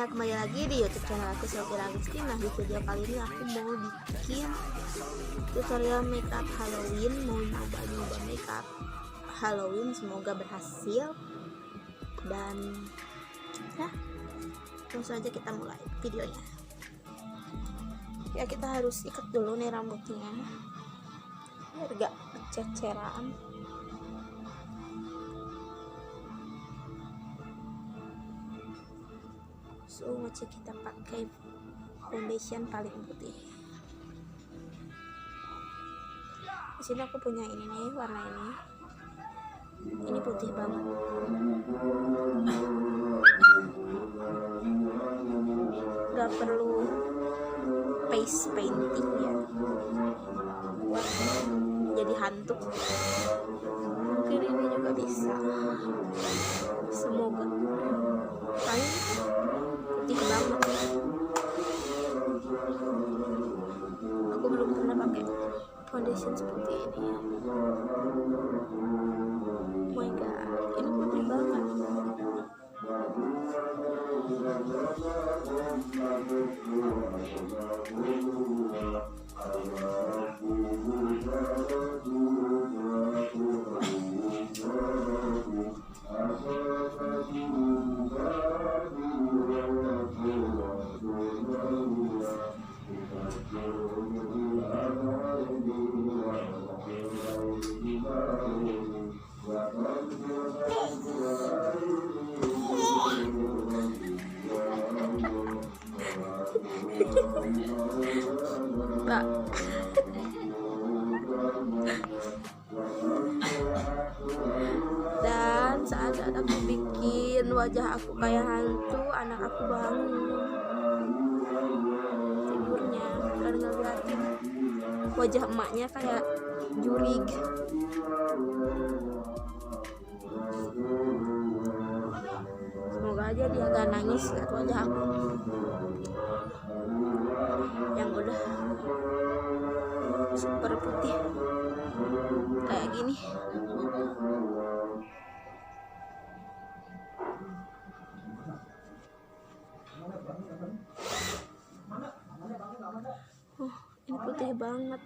semuanya, kembali lagi di YouTube channel aku, Selvira Agustin. Nah, di video kali ini aku mau bikin tutorial makeup Halloween, mau nyoba makeup Halloween, semoga berhasil. Dan ya, langsung aja kita mulai videonya. Ya, kita harus ikat dulu nih rambutnya biar gak ceceran. So, wajah kita pakai foundation paling putih. Di sini aku punya ini nih, warna ini. Ini putih banget. Gak perlu face painting ya, buat jadi hantu. Mungkin ini juga bisa. Semoga. Paling putih banget. Aku belum pernah pakai foundation seperti ini. Oh my god, ini putih banget. Mbak. Dan saat aku bikin wajah aku kayak hantu, anak aku bangun tidurnya dan ngeliatin wajah emaknya kayak jurig. Semoga aja dia gak nangis lihat wajah aku yang udah super putih kayak gini. Ini putih banget.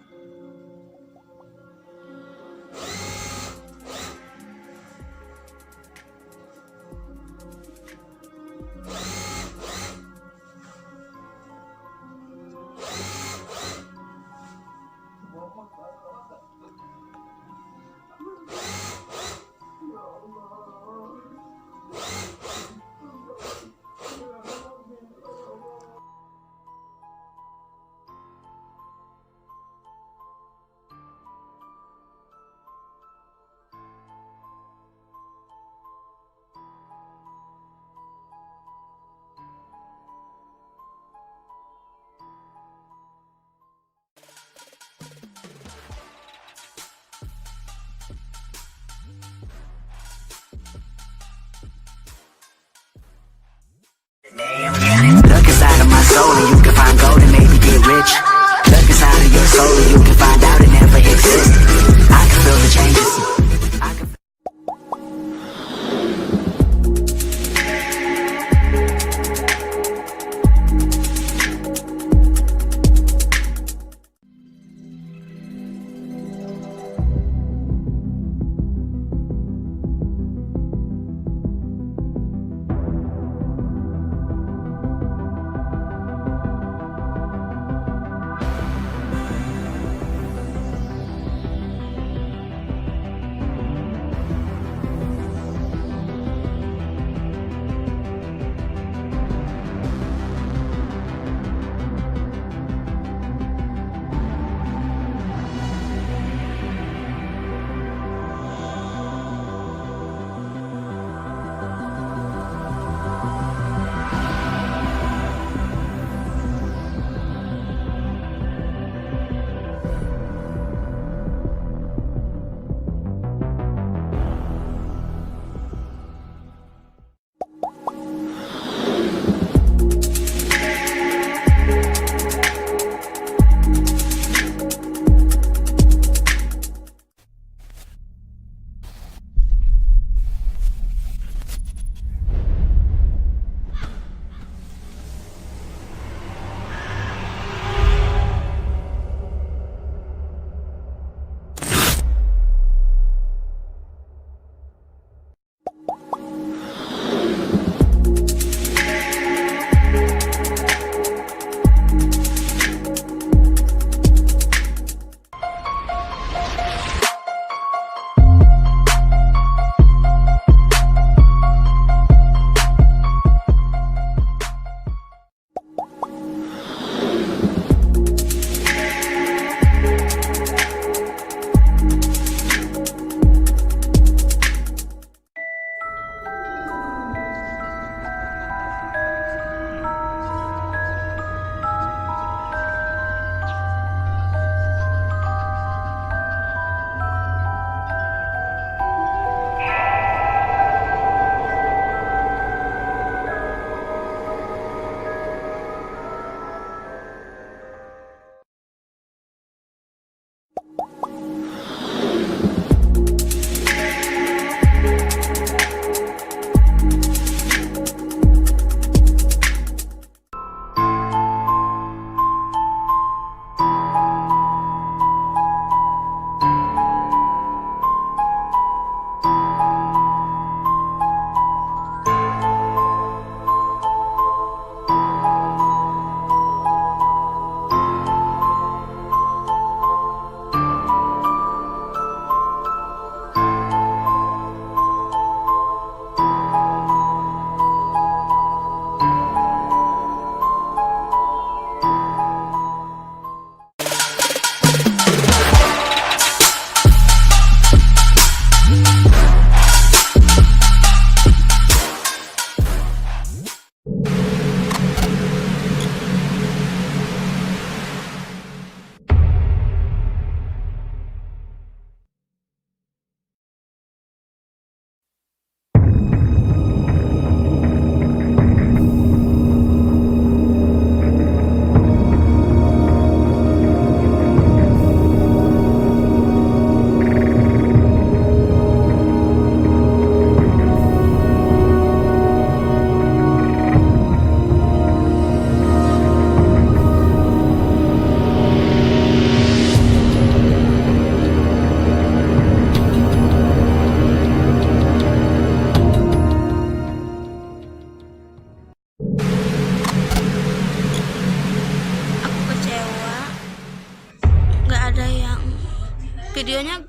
videonya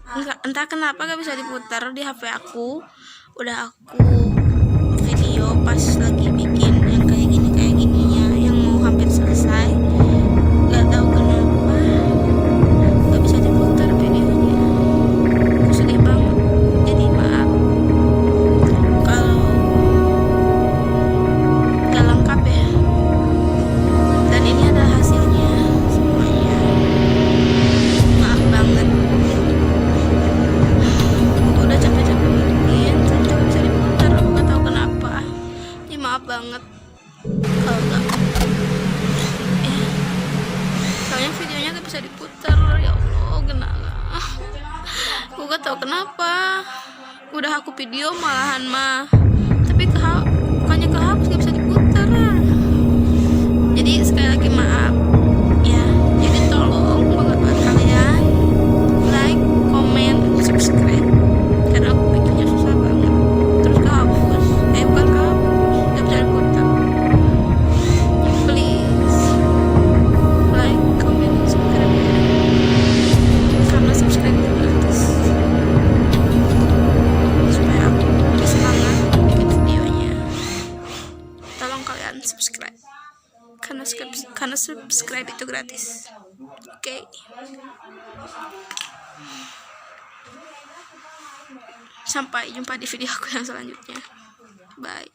entah kenapa gak bisa diputar di HP aku. Udah aku video pas lagi bikin yang kayak gininya, yang mau hampir selesai, gak tahu kenapa gak bisa diputar videonya. Aku sedih banget, jadi maaf kalau gak lengkap ya. Dan ini adalah hasilnya semuanya. Maaf banget, udah capek-capek bikin ternyata gak bisa diputar. Aku gak tahu kenapa. Ini maaf banget kalau gak soalnya videonya gak bisa diputar. Ya Allah, kenapa? Aku gak tahu kenapa. Udah aku video malahan mah, tapi bukannya kehapus, gak bisa diputar. Jadi sekali lagi maaf ya. Jadi tolong banget buat kalian like, comment, subscribe, karena aku bikinnya susah banget. Terus kehapus, bukan kehapus, gak bisa diputar. Please like, comment, subscribe ya, karena subscribe itu gratis, supaya aku lebih semangat bikin videonya. Tolong kalian subscribe, karena subscribe itu gratis. Oke. Sampai jumpa di video aku yang selanjutnya. Bye.